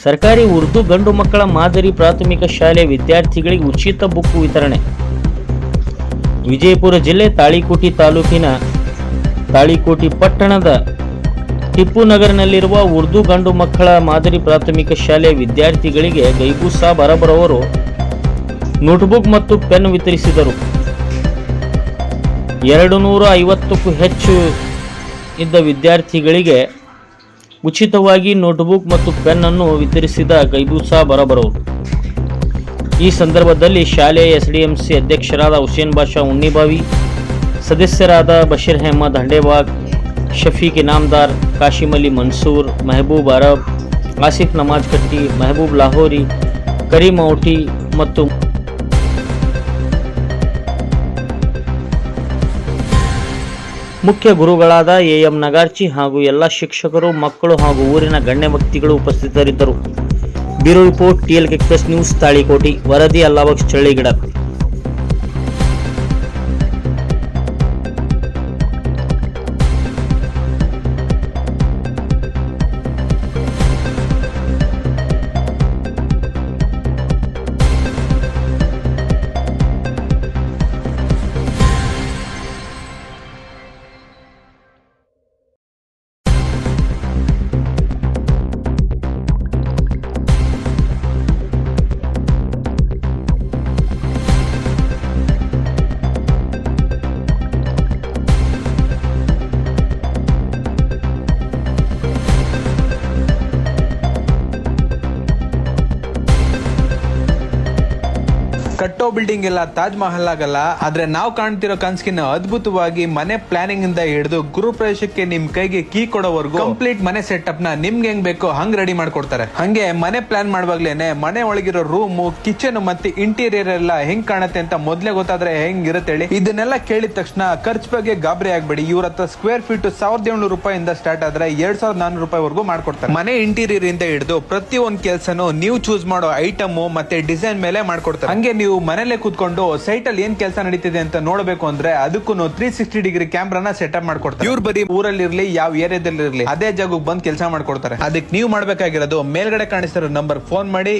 ಸರ್ಕಾರಿ ಉರ್ದು ಗಂಡು ಮಕ್ಕಳ ಮಾದರಿ ಪ್ರಾಥಮಿಕ ಶಾಲೆ ವಿದ್ಯಾರ್ಥಿಗಳಿಗೆ ಉಚಿತ ಬುಕ್ ವಿತರಣೆ. ವಿಜಯಪುರ ಜಿಲ್ಲೆ ತಾಳಿಕೋಟಿ ತಾಲೂಕಿನ ತಾಳಿಕೋಟಿ ಪಟ್ಟಣದ ಟಿಪ್ಪು ನಗರ್ನಲ್ಲಿರುವ ಉರ್ದು ಗಂಡು ಮಕ್ಕಳ ಮಾದರಿ ಪ್ರಾಥಮಿಕ ಶಾಲೆಯ ವಿದ್ಯಾರ್ಥಿಗಳಿಗೆ ಗೈಬೂಸ್ ಸಾಬ್ ಅರಬ್ ಅವರು ನೋಟ್ಬುಕ್ ಮತ್ತು ಪೆನ್ ವಿತರಿಸಿದರು. 250ಕ್ಕೂ ಹೆಚ್ಚು ಇದ್ದ ವಿದ್ಯಾರ್ಥಿಗಳಿಗೆ ಉಚಿತವಾಗಿ ನೋಟ್ಬುಕ್ ಮತ್ತು ಪೆನ್ ಅನ್ನು ವಿತರಿಸಿದ ಗೈಬೂಸ್ ಸಾಬ್ ಅರಬ್ ಅವರು. ಈ ಸಂದರ್ಭದಲ್ಲಿ ಶಾಲೆಯ ಎಸ್ಡಿಎಂಸಿ ಅಧ್ಯಕ್ಷರಾದ ಹುಸೇನ್ ಬಾಷಾ ಉಣ್ಣಿಬಾವಿ, ಸದಸ್ಯರಾದ ಬಶೀರ್ ಅಹಮದ್ ಹಂಡೇಬಾಗ್, ಶಫೀಕ್ ಇನಾಮದಾರ್, ಕಾಶಿಮ್ ಅಲಿ ಮನ್ಸೂರ್, ಮೆಹಬೂಬ್ ಅರಬ್, ಆಸಿಫ್ ನಮಾಜ್ ಕಟ್ಟಿ, ಮೆಹಬೂಬ್ ಲಾಹೋರಿ, ಕರೀಂ ಔಟಿ ಮತ್ತು ಮುಖ್ಯ ಗುರುಗಳಾದ ಎಂ ನಗಾರ್ಚಿ ಹಾಗೂ ಎಲ್ಲ ಶಿಕ್ಷಕರು, ಮಕ್ಕಳು ಹಾಗೂ ಊರಿನ ಗಣ್ಯ ವ್ಯಕ್ತಿಗಳು ಉಪಸ್ಥಿತರಿದ್ದರು. Bureau report, TLK Express news, Talikoti. ವರದಿ ಅಲ್ಲಾಬಕ್ಷ್ ಚಳ್ಳಿಗಿಡ. ಕಟ್ಟೋ ಬಿಲ್ಡಿಂಗ್ ಎಲ್ಲ ತಾಜ್ ಮಹಲ್ ಆಗಲ್ಲ, ಆದ್ರೆ ನಾವು ಕಾಣ್ತಿರೋ ಕನ್ಸ್ಕಿನ ಅದ್ಭುತವಾಗಿ ಮನೆ ಪ್ಲಾನಿಂಗ್ ಇಂದ ಹಿಡಿದು ಗೃಹ ಪ್ರವೇಶಕ್ಕೆ ನಿಮ್ ಕೈಗೆ ಕೀ ಕೊಡೋವರೆಗೂ ಕಂಪ್ಲೀಟ್ ಮನೆ ಸೆಟಪ್ ನ ನಿಮ್ಗೆ ಹೆಂಗ್ ಬೇಕೋ ಹಂಗ್ ರೆಡಿ ಮಾಡ್ಕೊಡ್ತಾರೆ. ಹಂಗೆ ಮನೆ ಪ್ಲಾನ್ ಮಾಡುವಾಗ್ಲೇನೆ ಮನೆ ಒಳಗಿರೋ ರೂಮ್, ಕಿಚನ್ ಮತ್ತೆ ಇಂಟೀರಿಯರ್ ಎಲ್ಲ ಹೆಂಗ್ ಕಾಣುತ್ತೆ ಅಂತ ಮೊದ್ಲೇ ಗೊತ್ತಾದ್ರೆ ಹೆಂಗ್ ಇರುತ್ತೆ ಹೇಳಿ. ಇದನ್ನೆಲ್ಲ ಕೇಳಿದ ತಕ್ಷಣ ಖರ್ಚು ಬಗ್ಗೆ ಗಾಬರಿ ಆಗ್ಬೇಡಿ. ಇವ್ರ ಹತ್ರ ಸ್ಕ್ವೇರ್ ಫೀಟ್ 1700 ರೂಪಾಯಿಂದ ಸ್ಟಾರ್ಟ್ ಆದ್ರೆ 2400 ರೂಪಾಯಿವರೆಗೂ ಮಾಡ್ಕೊಡ್ತಾರೆ. ಮನೆ ಇಂಟೀರಿಯರ್ ಇಂದ ಹಿಡಿದು ಪ್ರತಿ ಒಂದ್ ಕೆಲ್ಸನು ನೀವು ಚೂಸ್ ಮಾಡೋ ಐಟಮ್ ಮತ್ತೆ ಡಿಸೈನ್ ಮೇಲೆ ಮಾಡ್ಕೊಡ್ತಾರೆ. ಹಂಗೆ ನೀವು ಮನೇಲೆ ಕೂತ್ಕೊಂಡು ಸೈಟ್ ಅಲ್ಲಿ ಏನ್ ಕೆಲಸ ನಡೀತಿದೆ ಅಂತ ನೋಡಬೇಕು ಅಂದ್ರೆ ಅದಕ್ಕೂ 360 ಡಿಗ್ರಿ ಕ್ಯಾಮ್ರಾನ ಸೆಟಪ್ ಮಾಡ್ಕೊಡ್ತಾರೆ. ಇವ್ರು ಬರೀ ಊರಲ್ಲಿ ಇರ್ಲಿ ಯಾವ ಏರಿಯಾದಲ್ಲಿ ಇರ್ಲಿ ಅದೇ ಜಾಗಕ್ಕೆ ಬಂದು ಕೆಲಸ ಮಾಡ್ಕೊಡ್ತಾರೆ. ಅದಕ್ಕೆ ನೀವು ಮಾಡ್ಬೇಕಾಗಿರೋದು ಮೇಲ್ಗಡೆ ಕಾಣಿಸ್ತಿರೋ ನಂಬರ್ ಫೋನ್ ಮಾಡಿ